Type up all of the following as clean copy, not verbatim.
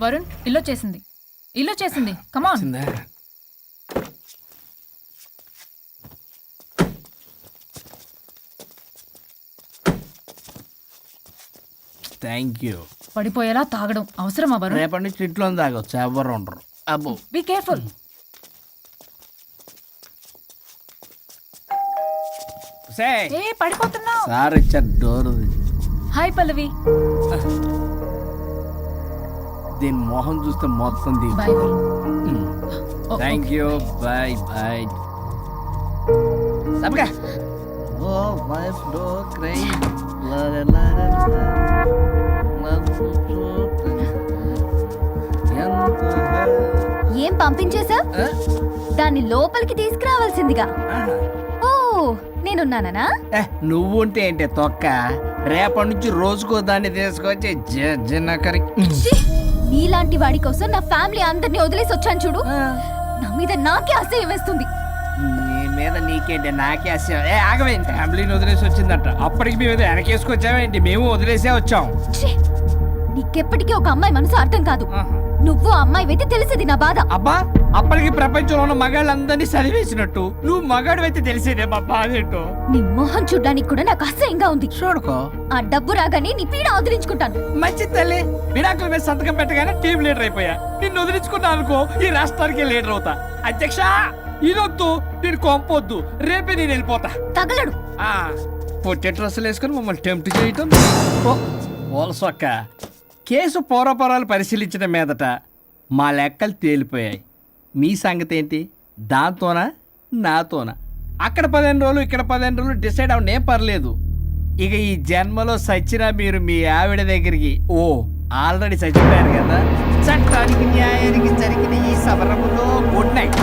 వరుణ్ ఇల్లు చేసింది కమాన్. Thank you. పడిపోయేలా తాగడం అవసరమా వరుణ్? రేపటి నుంచి ఇంట్లో తాగొచ్చు, ఎవరు ఉండరు. అబ్బో బీ కేర్ఫుల్. ఏ పడిపోతున్నావు. సార్ ఇచ్చారు డోర్. హాయ్ పల్లవి. దీని మొహం చూస్తే మొత్తం bye Varun. Thank you. Bye bye. సబ్గా ఓ వైఫ్ డో క్రై ఏం పంపించేశా? దాన్ని లోపలికి తీసుకురావాల్సిందిగా. ఓ నేనున్నానా? నువ్వు ఉంటే ఏంటి తొక్క. రేపటి నుంచి రోజుకో దాన్ని తీసుకొచ్చి జనకరి. నీలాంటి వాడి కోసం నా ఫ్యామిలీ అందరినీ వదిలేసి వచ్చాను చూడు. నా మీద నాకే అసహ్యం వేస్తుంది. నీ మీద నీకేంటి, నాకే అసహ్యం. ఆగవేంటి, ఫ్యామిలీని వదిలేసి వచ్చిందంట. అప్పటికి మేము వెనకేసుకొచ్చామేంటి, మేము వదిలేసే వచ్చాం. నీకెప్పటికీ ఒక అమ్మాయి మనసు అర్థం కాదు. నువ్వు అమ్మాయి అయితే తెలిసేది నా బాధ. అబ్బా, అప్పటికి ప్రపంచంలో ఉన్న మగాళ్ళందరినీ చదివేసినట్టు నువ్వు మగాడు అయితే తెలిసేదే మా బాధ ఏంటో. నీ మొహం చూడ్డానికి కూడా నాకు అసహ్యంగా ఉంది. చూడుకో, ఆ డబ్బు రాగానే నీ పీడ వదిలించుకుంటాను. మంచి తల్లి. విడాకుల మీద సంతకం పెట్టగానే టీం లీడర్ అయిపోయా. నిన్ను వదిలించుకున్నా అనుకో, ఈ రాష్ట్రానికి లీడర్ అవుతా. అధ్యక్ష, ఇదొద్దు, నేను కొంపొద్దు, రేపే నేను వెళ్ళిపోతా. తగలడు. పొట్టె డ్రెస్సులు వేసుకుని మమ్మల్ని టెంప్ట్ చేయటం. ఓలసొక్క. కేసు పూర్వపరాలు పరిశీలించడం మీదట మా లెక్కలు తేలిపోయాయి. మీ సంగతి ఏంటి? దాంతోనా నాతోనా? అక్కడ 15 రోజులు, ఇక్కడ 15 రోజులు డిసైడ్ అవనే పర్లేదు. ఇక ఈ జన్మలో సచ్చినా మీరు మీ ఆవిడ దగ్గరికి ఆల్రెడీ చచ్చిపోయారు కదా. చట్టానికి న్యాయానికి జరిగిన ఈ సమరంలో గుడ్ నైట్.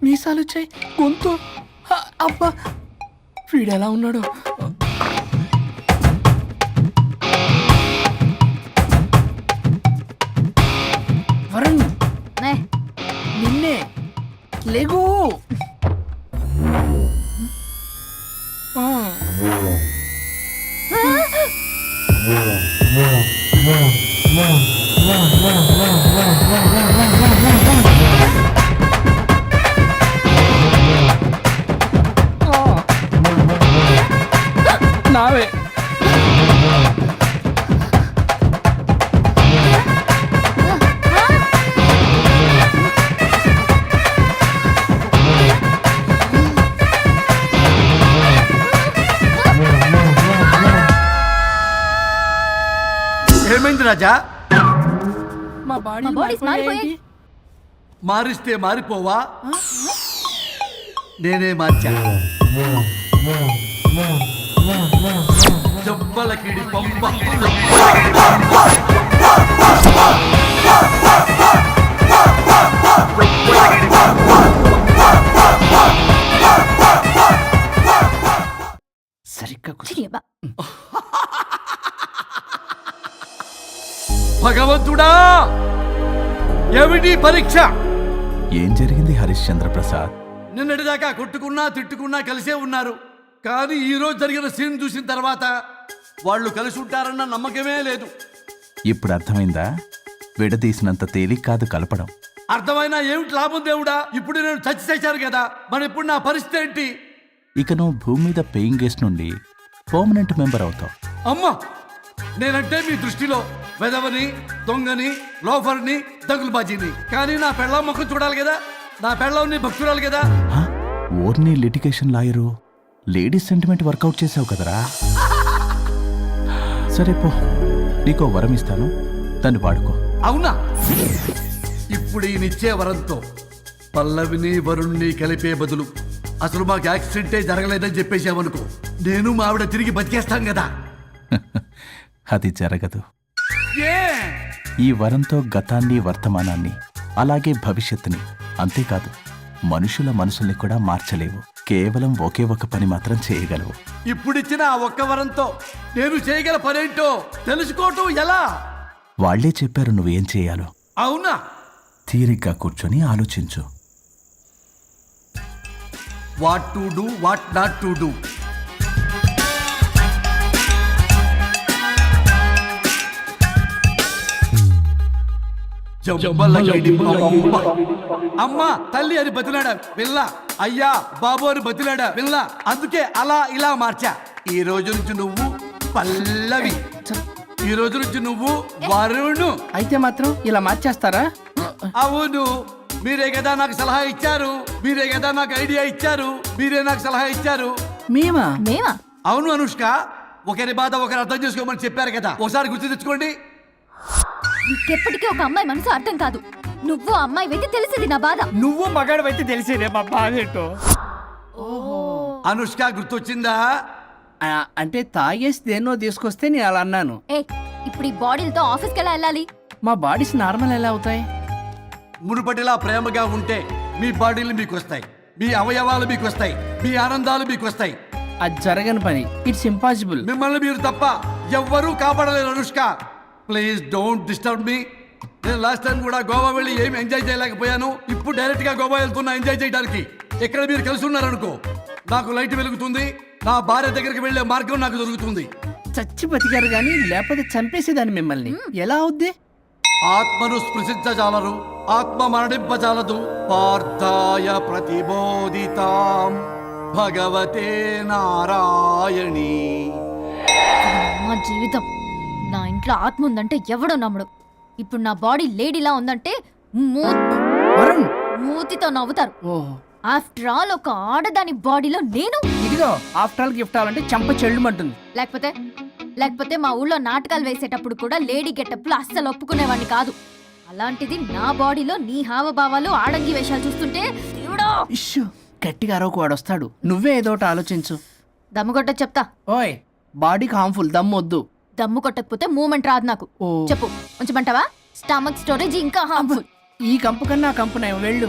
మీసాలు వచ్చాయి, గొంతు. అబ్బా, వీడు ఎలా ఉన్నాడు? వరుణ్, నిన్నే. లేగు. రాజా? మా బాడీ మా bodies మారిపోయాయి. మారిస్తే మారిపోవా? నేనే మార్చా. జబ్బలకిడి పంప. సరిగ్గా చిరియబ్బా. భగవంతుడా, ఏమిటి పరీక్ష? ఏం జరిగింది హరిశ్చంద్ర ప్రసాద్? నిన్నటిదాకా కొట్టుకున్నా తిట్టుకున్నా కలిసే ఉన్నారు. కానీ ఈ రోజు జరిగిన సీన్ చూసిన తర్వాత వాళ్ళు కలిసి ఉంటారన్న నమ్మకమే లేదు. ఇప్పుడు అర్థమైందా? విడదీసినంత తేలిక కాదు కలపడం. అర్థమైనా ఏమిటి లాభం దేవుడా? ఇప్పుడు నేను చచ్చి చేశాను కదా, మరి ఇప్పుడు నా పరిస్థితి ఏంటి? ఇక నువ్వు భూమి మీద పేయింగ్ గెస్ట్ నుండి పర్మనెంట్ మెంబర్ అవుతావు. అమ్మా, నేనంటే మీ దృష్టిలో వెదవని, దొంగని, లోఫర్ని, దగులుబాజీని. కానీ నా పెళ్ళం ముఖం చూడాలి కదా, నా పెళ్ళంని భక్తురాలు కదా. హ? ఓర్ని litigation lawyer, ladies sentiment work out చేసావు కదరా. సరే పో, నీకో వరం ఇస్తాను, దాన్ని వాడుకో. అవునా? ఇప్పుడు ఈయనిచ్చే వరంతో పల్లవిని వరుణ్ణి కలిపే బదులు అసలు మాకు యాక్సిడెంటే జరగలేదని చెప్పేసామనుకో, నేను మా ఆవిడ తిరిగి బతికేస్తాం కదా. అది జరగదు. ఏ? ఈ వరంతో గతాన్ని, వర్తమానాన్ని, అలాగే భవిష్యత్తుని, అంతేకాదు మనుషుల మనసుల్ని కూడా మార్చలేవు. కేవలం ఒకే ఒక పని మాత్రం చేయగలవు. ఇప్పుడిచ్చిన ఆ ఒక్క వరంతో నేను చేయగల పనేంటో తెలుసుకోవటం ఎలా? వాళ్లే చెప్పారు నువ్వేం చేయాలో. అవునా? తీరిగ్గా కూర్చొని ఆలోచించు. What to do, what not to do. అమ్మా తల్లి అని బతిలాడా పిల్ల, అయ్యా బాబు అని బతిలాడా పిల్ల. అందుకే అలా ఇలా మార్చా. ఈ రోజు నుంచి నువ్వు పల్లవి, ఈ రోజు నుంచి నువ్వు వరుణు. అయితే మాత్రం ఇలా మార్చేస్తారా? అవును, మీరే కదా నాకు సలహా ఇచ్చారు, మీరే కదా నాకు ఐడియా ఇచ్చారు, మీరే నాకు సలహా ఇచ్చారు. మేమా? మేమా? అవును అనుష్క, ఒకరి బాధ ఒకరు అర్థం చేసుకోమని చెప్పారు కదా, ఒకసారి గుర్తు తెచ్చుకోండి. నీకెప్పటికీ ఒక అమ్మాయి మనసు అర్థం కాదు. నువ్వు అమ్మాయి అయితే తెలిసేది నా బాధ. నువ్వు మగాడు తెలిసేదే మా బాధ ఏంటో. అనుష్క గుర్తొచ్చిందా? అంటే తాగేసి దేన్నో తీసుకొస్తే నేను అలా అన్నాను. ఏ, ఇప్పుడు ఈ బాడీలతో ఆఫీస్కి ఎలా వెళ్ళాలి? మా బాడీస్ నార్మల్ ఎలా అవుతాయి? మునుపటిలా ప్రేమగా ఉంటే మీ బాడీలు మీకు వస్తాయి, మీ అవయవాలు మీకు వస్తాయి, మీ ఆనందాలు మీకు వస్తాయి. అది జరగని పని. It's impossible. మిమ్మల్ని మీరు తప్ప ఎవ్వరూ కాపాడలేరు Anushka. Please don't disturb me. నేను లాస్ట్ టైం కూడా గోవా వెళ్ళి ఏమి ఎంజాయ్ చేయలేకపోయాను. ఇప్పుడు డైరెక్ట్ గా గోవా వెళ్తున్నా ఎంజాయ్ చేయడానికి. ఇక్కడ మీరు కలిసి ఉన్నారనుకో, నాకు లైట్ వెలుగుతుంది, నా భార్య దగ్గరికి వెళ్లే మార్గం నాకు దొరుకుతుంది. చచ్చి బతికారు గాని లేకపోతే చంపేసేదాన్ని మిమ్మల్ని. ఎలా అవుద్ది? ఆత్మను స్పృశించజాలరు, ఆత్మ మరణింపజాలదు. పార్థాయ ప్రతిబోధితాం భగవతే నారాయణి. మా జీవితం, నా ఇంట్లో ఆత్మ ఉందంటే ఎవడో నమ్మడు. ఇప్పుడు నా బాడీ లేడీలా ఉందంటే వరుణ్, మూతితో నవ్వుతారు. ఓహో, ఆఫ్టర్ ఆల్ ఒక ఆడదాని బాడీలో నేను. ఇదిగో ఆఫ్టర్ ఆల్ గిఫ్ట్ అవ్వాలంటే చంప చెల్లుమంటుంది. లేకపోతే మా ఊళ్ళో నాటకాలు వేసేటప్పుడు కూడా లేడీ గెటప్లు అస్సలు ఒప్పుకునేవాడిని కాదు. అలాంటిది నా బాడీలో నీ హావభావాలు, ఆడంగి వేషాలు చూస్తుంటే దేవుడా! ఇష్యూ, గట్టిగా అరవకు, వాడు వస్తాడు. నువ్వే ఏదో ఒకటి ఆలోచించు. దమ్ము కొట్ట చెప్తా. ఓయ్, బాడీకి హార్మ్ఫుల్, దమ్మొద్దు. దమ్ము కొట్టకపోతే మూమెంట్ రాదు నాకు. ఓ. చెప్పు, ఉంచమంటావా? స్టమక్ స్టోరేజ్ ఇంకా హార్మ్ఫుల్. ఈ కంపు కన్నా ఆ కంపు నయం, వెళ్ళు.